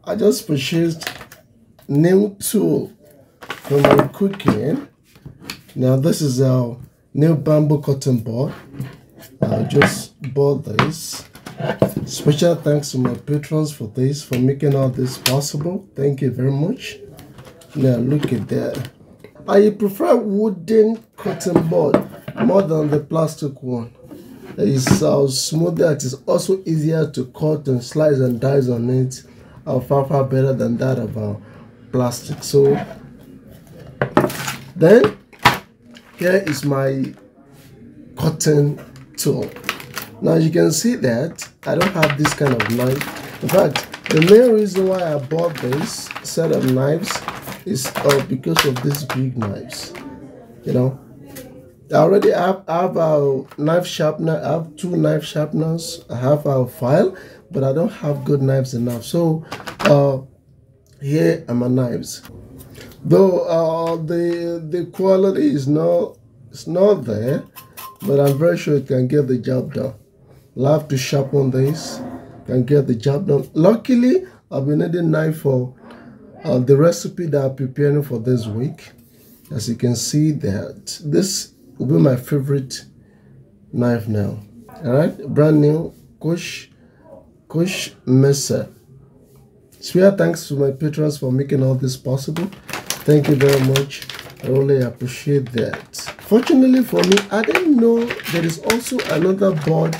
I just purchased new tool for my cooking. Now this is a new bamboo cutting board. I just bought this. Special thanks to my patrons for this, for making all this possible. Thank you very much. Now look at that. I prefer wooden cutting board more than the plastic one. It's smoother. It is also easier to cut and slice and dice on it. Far better than that of plastic. So then here is my cutting tool. Now you can see that I don't have this kind of knife. In fact, the main reason why I bought this set of knives is because of these big knives. You know, I already have a knife sharpener. I have 2 knife sharpeners. I have a file, but I don't have good knives enough. So here are my knives. Though the quality is not there, but I'm very sure it can get the job done. I'll have to sharpen this, can get the job done. Luckily, I've been needing knife for the recipe that I'm preparing for this week. As you can see, that this will be my favorite knife now. All right, brand new Kush Mesa. Special thanks to my patrons for making all this possible. Thank you very much. I really appreciate that. Fortunately for me, I didn't know there is also another board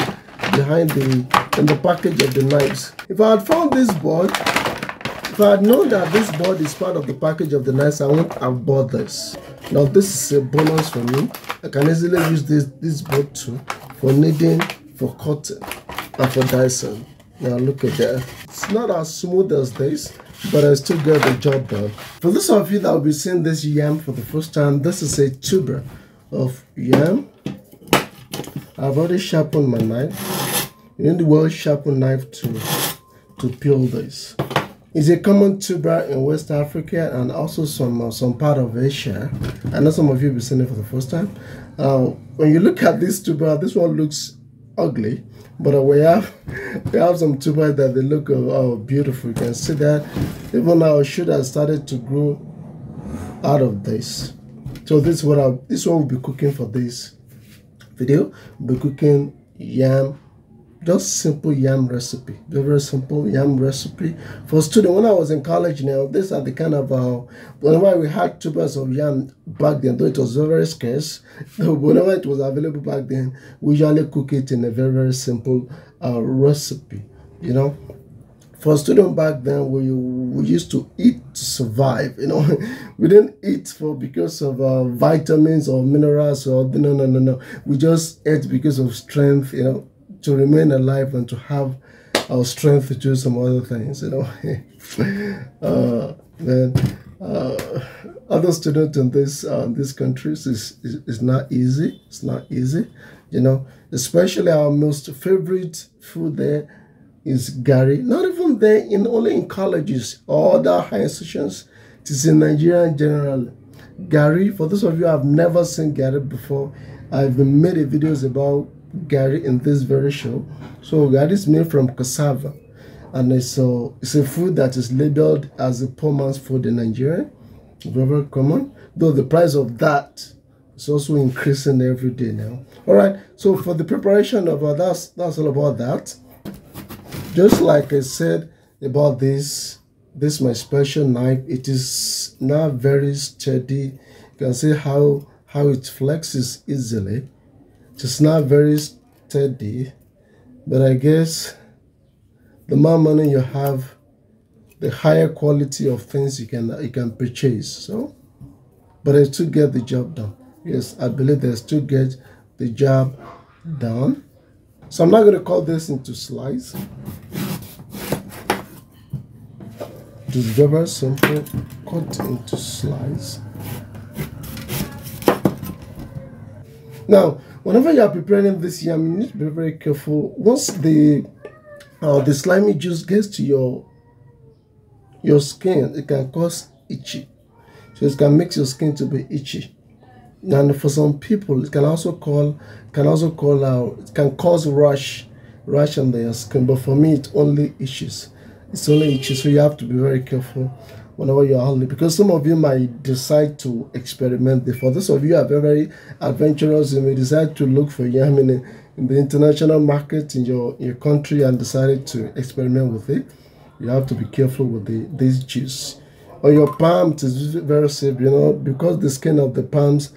behind in the package of the knives. If I had found this board, if I had known that this board is part of the package of the knives, I wouldn't have bought this. Now this is a bonus for me. I can easily use this board too for kneading, for cutting, and for dicing. Now look at that. It's not as smooth as this, but I still get the job done. For those of you that will be seeing this yam for the first time, this is a tuber of yam. I've already sharpened my knife. You need a well-sharpened knife to peel this. It's a common tuber in West Africa and also some part of Asia. I know some of you will be seeing it for the first time. When you look at this tuber, this one looks ugly, but we have some tubers that they look beautiful. You can see that even our shoot has started to grow out of this. So this one will be cooking for this video. We'll be cooking yam, just simple yam recipe, very simple yam recipe for student. When I was in college, now these are the kind of whenever we had tubers of yam back then, though it was very scarce, whenever it was available back then, we usually cook it in a very simple recipe. You know, for student back then, we used to eat to survive. You know, we didn't eat because of vitamins or minerals or no. We just ate because of strength. You know, to remain alive and to have our strength to do some other things. You know, other students in these countries is not easy. It's not easy. You know, especially our most favorite food there is gari. Not even there, only in colleges or other higher institutions. It is in Nigeria in general. Gari, for those of you who have never seen gari before, I've been made videos about gari in this very show. So gari is made from cassava, and it's a food that is labeled as a poor man's food in Nigeria. Very common, though the price of that is also increasing every day now. All right, so for the preparation of that's all about that. Just like I said about this my special knife, it is now very steady. You can see how it flexes easily. It's not very steady, but I guess the more money you have, the higher quality of things you can purchase. So, but I still get the job done. Yes, I believe they still get the job done. So I'm not going to cut this into slice. It is very simple. Cut into slice. Now, whenever you are preparing this yam, you need to be very careful. Once the slimy juice gets to your skin, it can cause itchy. So it can make your skin to be itchy. And for some people, it can also cause rash on their skin. But for me, it only itches. It's only itchy, so you have to be very careful whenever you're handling, because some of you might decide to experiment. For those of you who are very, very adventurous, you may decide to look for yam in the international market in your country and decided to experiment with it. You have to be careful with this juice. On your palm, it is very safe, because the skin of the palms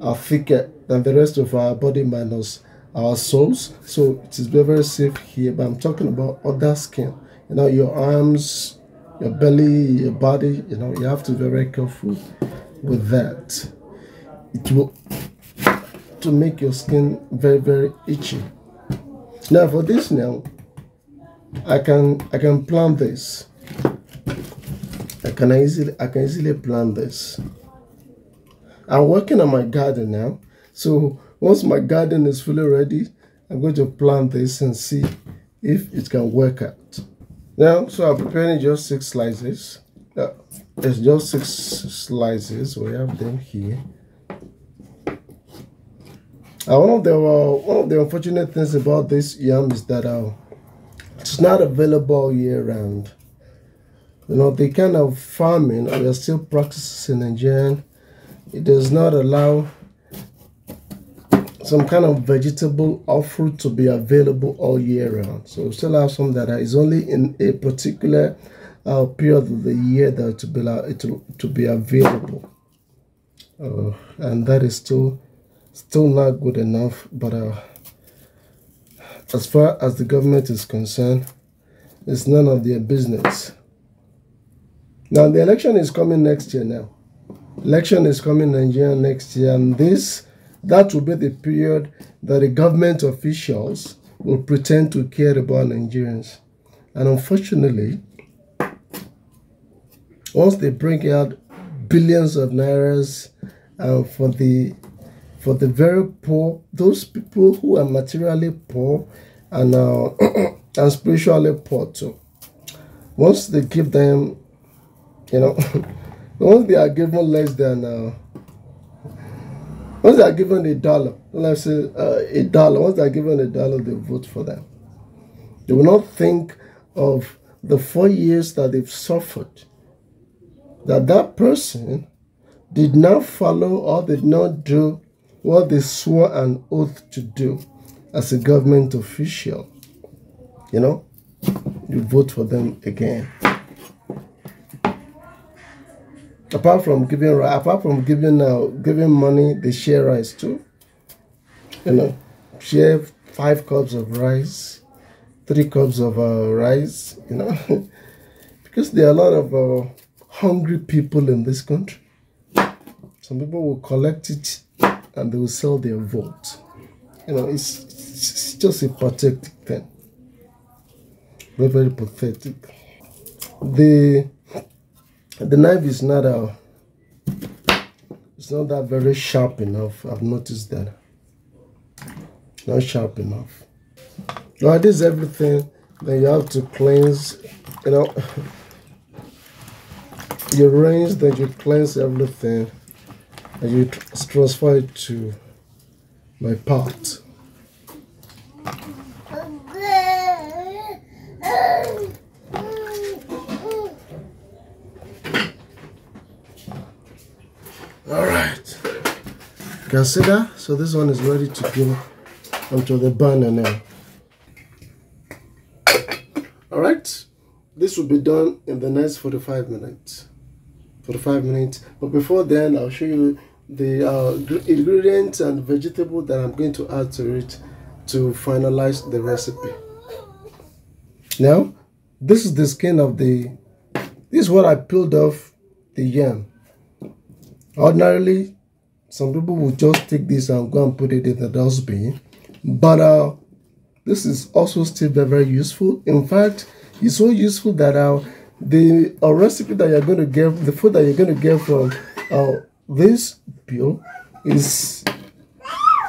are thicker than the rest of our body minus our soles. So it is very, very safe here. But I'm talking about other skin, your arms, your belly, your body, you have to be very careful with that. It will to make your skin very, very itchy. Now for this I can plant this. I can easily plant this. I'm working on my garden now. So once my garden is fully ready, I'm going to plant this and see if it can work out. Now, so I'm preparing just 6 slices. It's just 6 slices. We have them here. One of the unfortunate things about this yam is that it's not available all year round. The kind of farming we are still practicing in Nigeria, it does not allow some kind of vegetable or fruit to be available all year round. So we still have some that is only in a particular period of the year that to be available, and that is still not good enough. But as far as the government is concerned, it's none of their business. Now the election is coming next year. Election is coming in Nigeria next year, and that will be the period that the government officials will pretend to care about Nigerians. And unfortunately, once they bring out billions of nairas for the very poor, those people who are materially poor and and spiritually poor too, once they give them, once they are given less than once they are given $1, let's say $1, once they are given $1, they vote for them. They will not think of the 4 years that they've suffered, that person did not follow or did not do what they swore an oath to do as a government official. You vote for them again. Apart from giving money, they share rice too. Share 5 cups of rice, 3 cups of rice. Because there are a lot of hungry people in this country. Some people will collect it and they will sell their vote. It's just a pathetic thing. Very, very pathetic. The knife is not it's not that very sharp enough. I've noticed that. Not sharp enough. Now this is everything. Then you have to cleanse. You rinse, then you cleanse everything, and you transfer it to my pot. Alright, you can see that. So this one is ready to go onto the burner now. Alright, this will be done in the next 45 minutes. But before then, I'll show you the ingredients and vegetable that I'm going to add to it to finalize the recipe. Now, this is the skin of this is what I peeled off the yam. Ordinarily, some people will just take this and go and put it in the dustbin, but this is also still very, very useful. In fact, it's so useful that the recipe that you're going to get, the food that you're going to get from this peel is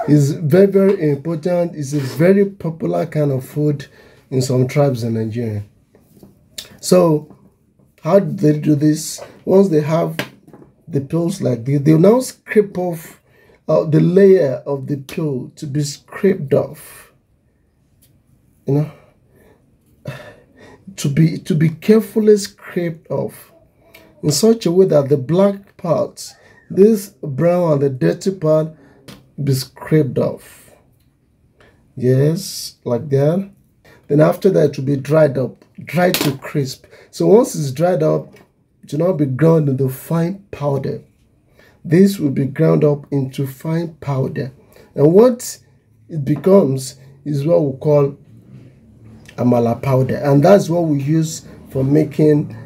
very, very important. It's a very popular kind of food in some tribes in Nigeria. So how do they do this? Once they have the peels like this, they'll now scrape off the layer of the peel to be scraped off. to be carefully scraped off in such a way that the black parts, this brown and the dirty part, be scraped off. Yes, like that. Then after that, it will be dried up, dried to crisp. So once it's dried up, it will now be ground into fine powder. This will be ground up into fine powder. And what it becomes is what we call amala powder. And that's what we use for making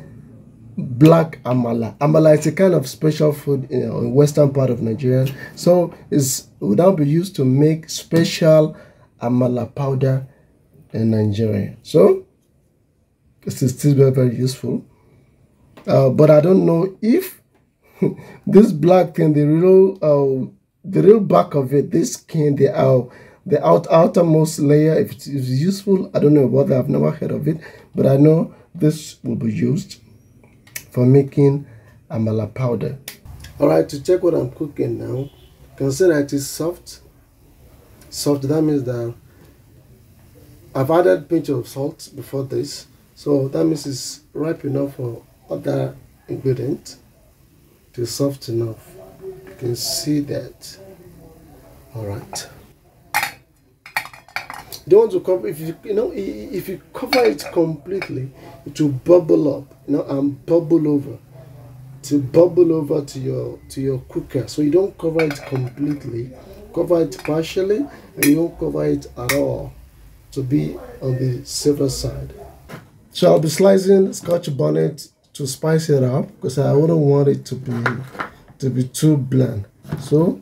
black amala. Amala is a kind of special food in western part of Nigeria. So it will now be used to make special amala powder in Nigeria. So this is still very, very useful. But I don't know if this black thing, the real back of it, this skin, the outermost layer, if it's useful, I don't know about that. I've never heard of it, but I know this will be used for making amala powder. All right, to check what I'm cooking now, you can see that it's soft. Soft, that means that I've added a pinch of salt before this, so that means it's ripe enough for other ingredients to soft enough. You can see that. All right. You don't want to cover, if you cover it completely, it will bubble up, and bubble over. To bubble over to your cooker. So you don't cover it completely, cover it partially, and you don't cover it at all to be on the safer side. So I'll be slicing Scotch bonnet to spice it up because I wouldn't want it to be too bland. So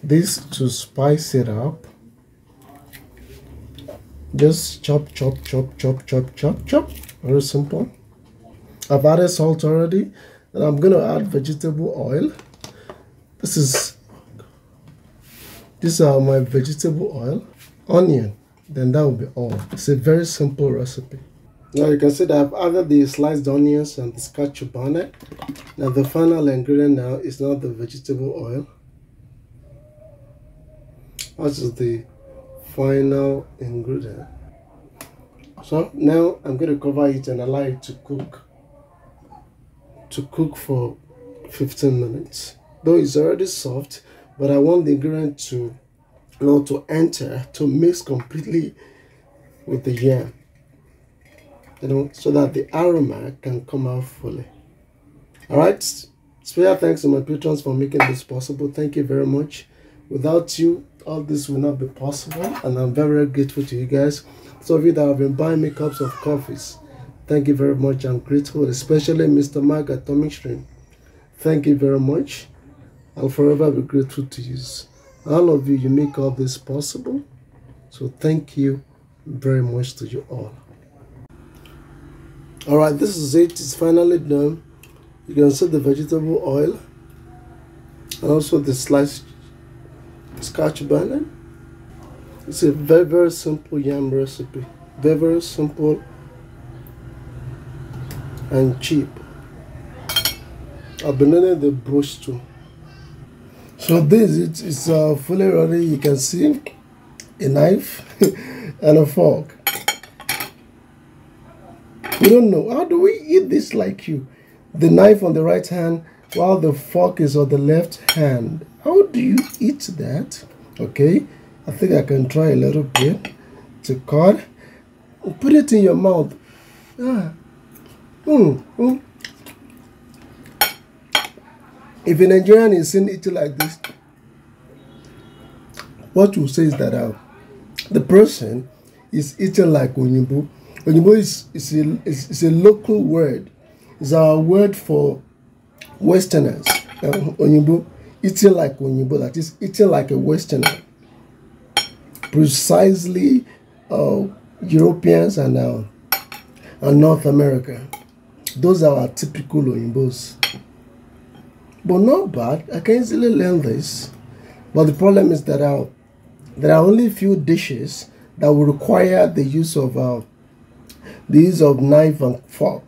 this to spice it up. Just chop, chop, chop, chop, chop, chop, chop. Very simple. I've added salt already, and I'm gonna add vegetable oil. These are my vegetable oil, onion. Then that will be all. It's a very simple recipe. Now you can see that I've added the sliced onions and the scotch bonnet. Now the final ingredient now is not the vegetable oil. That is the final ingredient. So now I'm going to cover it and allow it to cook for 15 minutes. Though it's already soft, but I want the ingredient to enter, to mix completely with the yam, so that the aroma can come out fully. All right, special thanks to my patrons for making this possible. Thank you very much. Without you, all this will not be possible, and I'm very, very grateful to you guys. Some of you that have been buying me cups of coffees, thank you very much. I'm grateful, especially Mr. Mark at Atomic Stream. Thank you very much. I'll forever be grateful to you. All of you, you make all this possible. So thank you very much to you all. All right, this is it. It's finally done. You can see the vegetable oil and also the sliced scotch bonnet. It's a very, very simple yam recipe. Very, very simple and cheap. I've been learning the brush too. So this it's fully ready. You can see a knife and a fork. We don't know, how do we eat this like you? The knife on the right hand while the fork is on the left hand. How do you eat that? Okay, I think I can try a little bit to cut. Put it in your mouth. If a Nigerian is seen eating like this, what you say is that the person is eating like Onyimbo. Onyimbo is a local word. It's our word for Westerners. Onyimbo, eating like Onyimbo, that is eating like a Westerner. Precisely Europeans and North America. Those are our typical Onyimbos. But not bad. I can easily learn this. But the problem is that there are only a few dishes that will require the use of knife and fork.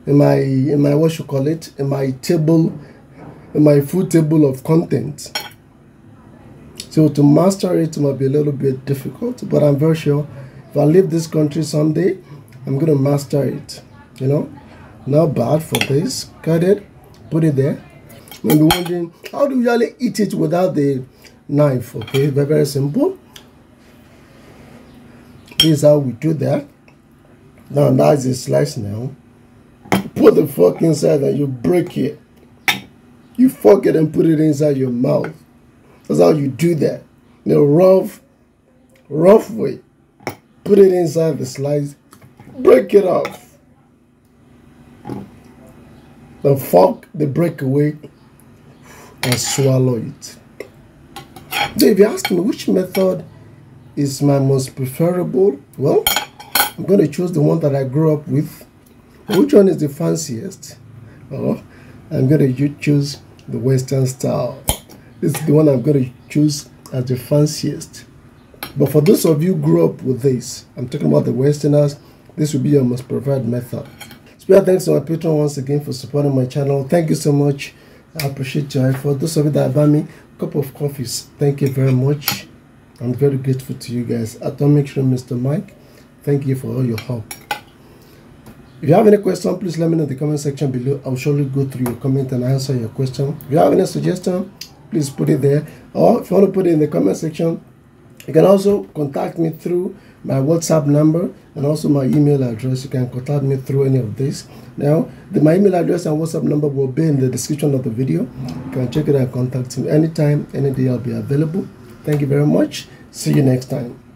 In my what you call it, in my food table of content. So to master it might be a little bit difficult, but I'm very sure if I leave this country someday, I'm going to master it. You know, not bad for this. Cut it, put it there. Maybe wondering, how do you usually eat it without the knife? Okay, very, very simple. This is how we do that. Now that's the slice now. Put the fork inside and you break it. You fork it and put it inside your mouth. That's how you do that. In a rough way. Put it inside the slice. Break it off. The fork, the breakaway, and swallow it. So if you ask me which method is my most preferable, well, I'm going to choose the one that I grew up with. Which one is the fanciest? Oh, I'm going to choose the Western style. This is the one I'm going to choose as the fanciest. But for those of you who grew up with this, I'm talking about the Westerners, this will be your most preferred method. Special thanks to my patron once again for supporting my channel. Thank you so much. I appreciate your effort. Those of you that buy me a cup of coffees, thank you very much. I'm very grateful to you guys. Atomic Shrimp Mr. Mike, thank you for all your help. If you have any question, please let me know in the comment section below. I'll surely go through your comment and answer your question. If you have any suggestion, please put it there. Or if you want to put it in the comment section, you can also contact me through my WhatsApp number and also my email address. You can contact me through any of this. Now, my email address and WhatsApp number will be in the description of the video. You can check it and contact me anytime, any day. I'll be available. Thank you very much. See you next time.